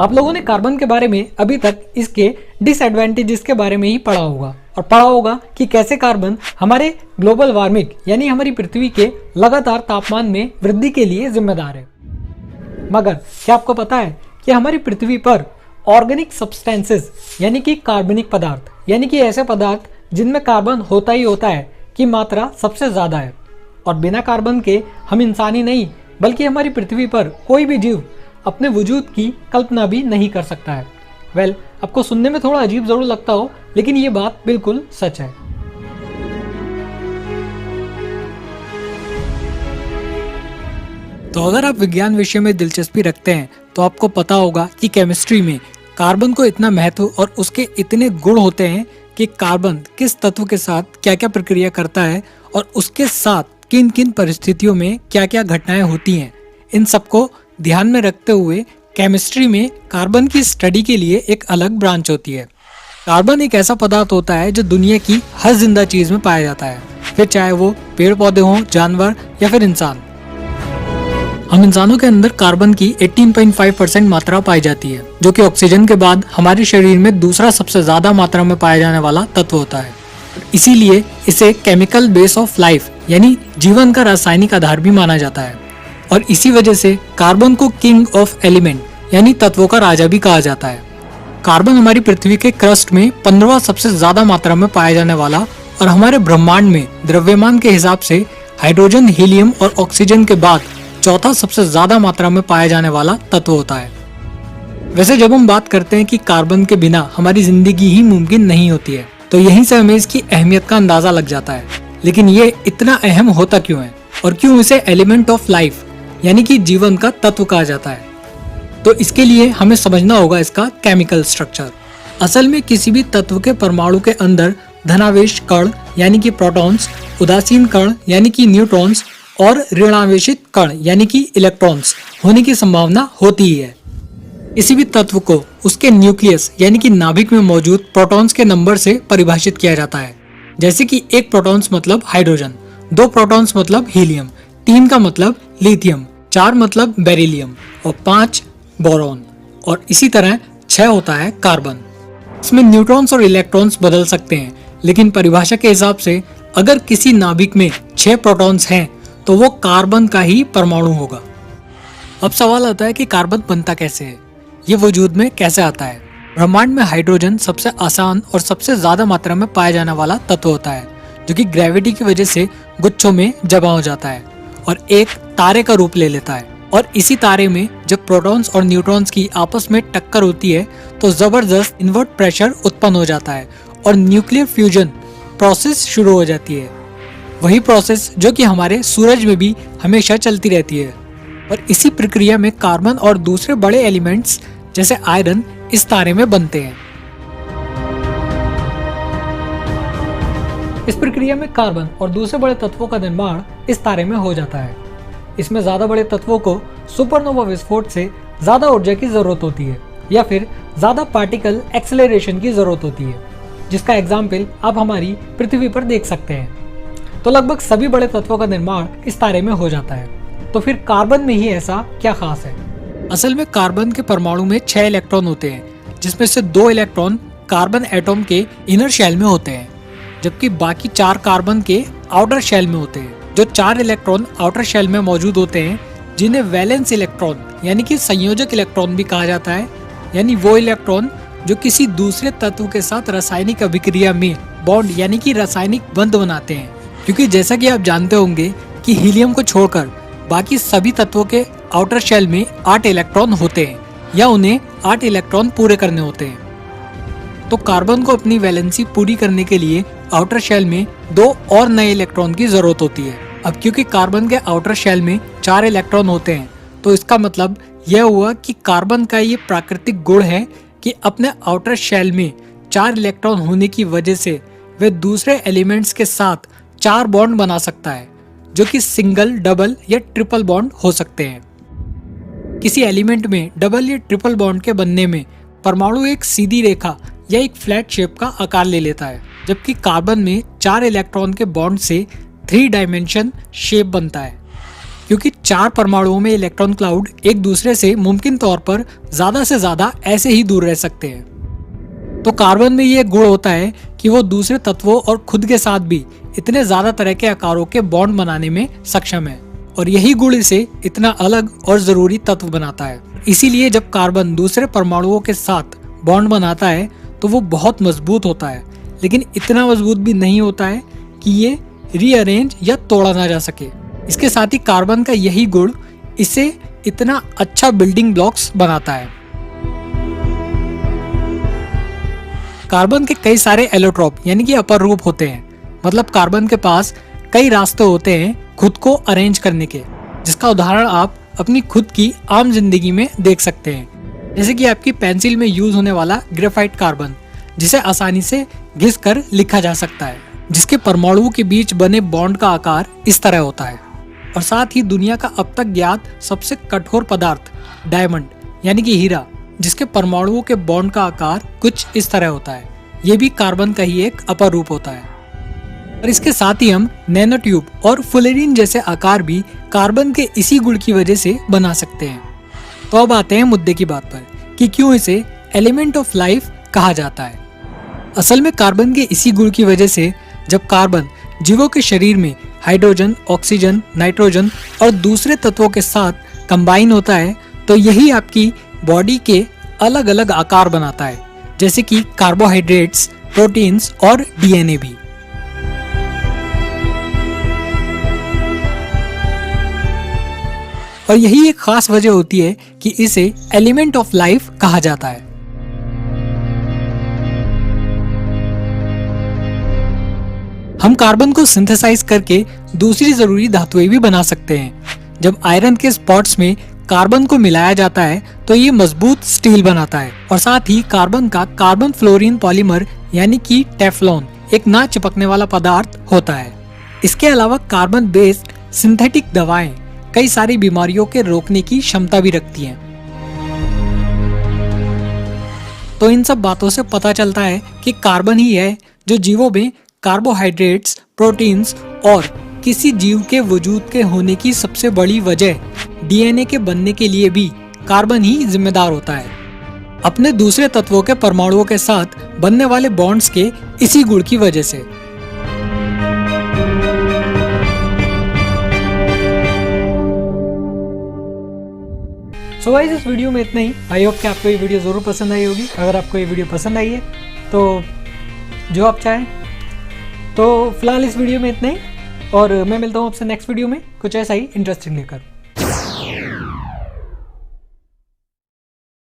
आप लोगों ने कार्बन के बारे में अभी तक इसके डिसएडवांटेजेस के बारे में ही पढ़ा होगा और पढ़ा होगा कि कैसे कार्बन हमारे ग्लोबल वार्मिंग यानी हमारी पृथ्वी के लगातार तापमान में वृद्धि के लिए जिम्मेदार है। मगर क्या आपको पता है कि हमारी पृथ्वी पर ऑर्गेनिक सब्सटेंसेस यानी कि कार्बनिक पदार्थ यानी कि ऐसे पदार्थ जिनमें कार्बन होता ही होता है की मात्रा सबसे ज़्यादा है और बिना कार्बन के हम इंसान ही नहीं बल्कि हमारी पृथ्वी पर कोई भी जीव अपने वजूद की कल्पना भी नहीं कर सकता है। वेल, आपको सुनने में थोड़ा अजीब जरूर लगता हो लेकिन ये बात बिल्कुल सच है। तो अगर आप विज्ञान विषय में दिलचस्पी रखते हैं तो आपको पता होगा कि केमिस्ट्री में कार्बन को इतना महत्व और उसके इतने गुण होते हैं कि कार्बन किस तत्व के साथ क्या क्या प्रक्रिया करता है और उसके साथ किन किन परिस्थितियों में क्या क्या घटनाएं होती हैं, इन सबको ध्यान में रखते हुए केमिस्ट्री में कार्बन की स्टडी के लिए एक अलग ब्रांच होती है। कार्बन एक ऐसा पदार्थ होता है जो दुनिया की हर जिंदा चीज में पाया जाता है, फिर चाहे वो पेड़ पौधे हों, जानवर या फिर इंसान। हम इंसानों के अंदर कार्बन की 18.5% मात्रा पाई जाती है, जो कि ऑक्सीजन के बाद हमारे शरीर में दूसरा सबसे ज्यादा मात्रा में पाया जाने वाला तत्व होता है। इसीलिए इसे केमिकल बेस ऑफ लाइफ यानी जीवन का रासायनिक आधार भी माना जाता है और इसी वजह से कार्बन को किंग ऑफ एलिमेंट यानी तत्वों का राजा भी कहा जाता है। कार्बन हमारी पृथ्वी के क्रस्ट में 15वां सबसे ज्यादा मात्रा में पाया जाने वाला और हमारे ब्रह्मांड में द्रव्यमान के हिसाब से हाइड्रोजन, हीलियम और ऑक्सीजन के बाद चौथा सबसे ज्यादा मात्रा में पाया जाने वाला तत्व होता है। वैसे जब हम बात करते हैं कि कार्बन के बिना हमारी जिंदगी ही मुमकिन नहीं होती है तो यहीं से हमें इसकी अहमियत का अंदाजा लग जाता है। लेकिन ये इतना अहम होता क्यों है और क्यों इसे एलिमेंट ऑफ लाइफ यानी कि जीवन का तत्व कहा जाता है? तो इसके लिए हमें समझना होगा इसका केमिकल स्ट्रक्चर। असल में किसी भी तत्व के परमाणु के अंदर धनावेश कण यानी कि प्रोटॉन्स, उदासीन कण यानी कि न्यूट्रॉन्स और ऋणावेशित कण यानी कि इलेक्ट्रॉन्स होने की संभावना होती ही है। किसी भी तत्व को उसके न्यूक्लियस यानी कि नाभिक में मौजूद प्रोटॉन्स के नंबर से परिभाषित किया जाता है। जैसे कि 1 प्रोटॉन्स मतलब हाइड्रोजन, 2 प्रोटॉन्स मतलब हीलियम, 3 का मतलब लिथियम, 4 मतलब बेरिलियम और 5 बोरॉन और इसी तरह 6 होता है कार्बन। इसमें न्यूट्रॉन्स और इलेक्ट्रॉन्स बदल सकते हैं लेकिन परिभाषा के हिसाब से अगर किसी नाभिक में 6 प्रोटॉन्स हैं तो वो कार्बन का ही परमाणु होगा। अब सवाल आता है कि कार्बन बनता कैसे है, ये वजूद में कैसे आता है? ब्रह्मांड में हाइड्रोजन सबसे आसान और सबसे ज्यादा मात्रा में पाया जाने वाला तत्व होता है जो कि ग्रेविटी की वजह से गुच्छों में जमा हो जाता है और एक तारे का रूप ले लेता है। और इसी तारे में जब प्रोटॉन्स और न्यूट्रॉन्स की आपस में टक्कर होती है तो जबरदस्त इनवर्ट प्रेशर उत्पन्न हो जाता है और न्यूक्लियर फ्यूजन प्रोसेस शुरू हो जाती है। वही प्रोसेस जो कि हमारे सूरज में भी हमेशा चलती रहती है और इसी प्रक्रिया में कार्बन और दूसरे बड़े एलिमेंट्स जैसे आयरन इस तारे में बनते हैं। इस प्रक्रिया में कार्बन और दूसरे बड़े तत्वों का निर्माण इस तारे में हो जाता है। इसमें ज्यादा बड़े तत्वों को सुपरनोवा विस्फोट से ज्यादा ऊर्जा की जरूरत होती है या फिर ज्यादा पार्टिकल एक्सेलरेशन की जरूरत होती है, जिसका एग्जाम्पल आप हमारी पृथ्वी पर देख सकते हैं। तो लगभग सभी बड़े तत्वों का निर्माण इस तारे में हो जाता है। तो फिर कार्बन में ही ऐसा क्या खास है? असल में कार्बन के परमाणु में 6 इलेक्ट्रॉन होते हैं जिसमें से 2 इलेक्ट्रॉन कार्बन एटॉम के इनर शेल में होते हैं जबकि बाकी 4 कार्बन के आउटर शेल में होते हैं। जो 4 इलेक्ट्रॉन आउटर शेल में मौजूद होते हैं जिन्हें वैलेंस इलेक्ट्रॉन यानी कि संयोजक इलेक्ट्रॉन भी कहा जाता है, यानी वो इलेक्ट्रॉन जो किसी दूसरे तत्व के साथ रासायनिक अभिक्रिया में बॉन्ड यानी कि रासायनिक बंध बनाते हैं। क्योंकि जैसा कि आप जानते होंगे कि हीलियम को छोड़कर बाकी सभी तत्वों के आउटर शेल में 8 इलेक्ट्रॉन होते हैं या उन्हें 8 इलेक्ट्रॉन पूरे करने होते हैं। तो कार्बन को अपनी वैलेंसी पूरी करने के लिए आउटर शेल में 2 और नए इलेक्ट्रॉन की जरूरत होती है। अब क्योंकि कार्बन के आउटर शेल में 4 इलेक्ट्रॉन होते हैं तो इसका मतलब यह हुआ कि कार्बन का ये प्राकृतिक गुण है कि अपने आउटर शेल में 4 इलेक्ट्रॉन होने की वजह से वह दूसरे एलिमेंट्स के साथ 4 बॉन्ड बना सकता है जो कि सिंगल, डबल या ट्रिपल बॉन्ड हो सकते हैं। किसी एलिमेंट में डबल या ट्रिपल बॉन्ड के बनने में परमाणु एक सीधी रेखा या एक फ्लैट शेप का आकार ले लेता है, जबकि कार्बन में 4 इलेक्ट्रॉन के बॉन्ड से 3 डायमेंशन शेप बनता है। क्योंकि 4 परमाणुओं में इलेक्ट्रॉन क्लाउड एक दूसरे से मुमकिन तौर पर ज्यादा से ज्यादा ऐसे ही दूर रह सकते हैं। तो कार्बन में ये गुण होता है कि वो दूसरे तत्वों और खुद के साथ भी इतने ज्यादा तरह के आकारों के बॉन्ड बनाने में सक्षम है, और यही गुण इसे इतना अलग और जरूरी तत्व बनाता है। इसीलिए जब कार्बन दूसरे परमाणुओं के साथ बॉन्ड बनाता है तो वो बहुत मजबूत होता है, लेकिन इतना मजबूत भी नहीं होता है कि ये रीअरेंज या तोड़ा ना जा सके। इसके साथ ही कार्बन का यही गुण इसे इतना अच्छा बिल्डिंग ब्लॉक्स बनाता है। कार्बन के कई सारे एलोट्रोप यानी कि अपर रूप होते हैं, मतलब कार्बन के पास कई रास्ते होते हैं खुद को अरेंज करने के, जिसका उदाहरण आप अपनी खुद की आम जिंदगी में देख सकते हैं। जैसे कि आपकी पेंसिल में यूज होने वाला ग्रेफाइट कार्बन, जिसे आसानी से घिस कर लिखा जा सकता है, जिसके परमाणुओं के बीच बने बॉन्ड का आकार इस तरह होता है। और साथ ही दुनिया का अब तक ज्ञात सबसे कठोर पदार्थ डायमंड यानी कि हीरा, जिसके परमाणुओं के बॉन्ड का आकार कुछ इस तरह होता है, ये भी कार्बन का ही एक अपर रूप होता है। और इसके साथ ही हम नैनो ट्यूब और फुलेरिन जैसे आकार भी कार्बन के इसी गुण की वजह से बना सकते हैं। तो अब आते हैं मुद्दे की बात पर कि क्यों इसे एलिमेंट ऑफ लाइफ कहा जाता है। असल में कार्बन के इसी गुण की वजह से जब कार्बन जीवों के शरीर में हाइड्रोजन, ऑक्सीजन, नाइट्रोजन और दूसरे तत्वों के साथ कंबाइन होता है तो यही आपकी बॉडी के अलग अलग आकार बनाता है, जैसे कि कार्बोहाइड्रेट्स, प्रोटीन्स और डीएनए भी। और यही एक खास वजह होती है कि इसे एलिमेंट ऑफ लाइफ कहा जाता है। हम कार्बन को सिंथेसाइज करके दूसरी जरूरी धातुएं भी बना सकते हैं। जब आयरन के स्पॉट्स में कार्बन को मिलाया जाता है तो ये मजबूत स्टील बनाता है, और साथ ही कार्बन का कार्बन फ्लोरीन पॉलीमर यानी कि टेफ्लॉन एक ना चिपकने वाला पदार्थ होता है। इसके अलावा कार्बन बेस्ड सिंथेटिक दवाएं कई सारी बीमारियों के रोकने की क्षमता भी रखती हैं। तो इन सब बातों से पता चलता है कि कार्बन ही है जो जीवों में कार्बोहाइड्रेट्स, प्रोटीन्स और किसी जीव के वजूद के होने की सबसे बड़ी वजह डीएनए के बनने के लिए भी कार्बन ही जिम्मेदार होता है, अपने दूसरे तत्वों के परमाणुओं के साथ बनने वाले बॉन्ड्स के इसी गुण की वजह से। सो गाइस, इस वीडियो में इतना ही। आई होप कि आपको ये वीडियो जरूर पसंद आई होगी। अगर आपको ये वीडियो पसंद आई है तो जो आप चाहें, तो फिलहाल इस वीडियो में इतना ही, और मैं मिलता हूँ आपसे नेक्स्ट वीडियो में कुछ ऐसा ही इंटरेस्टिंग लेकर।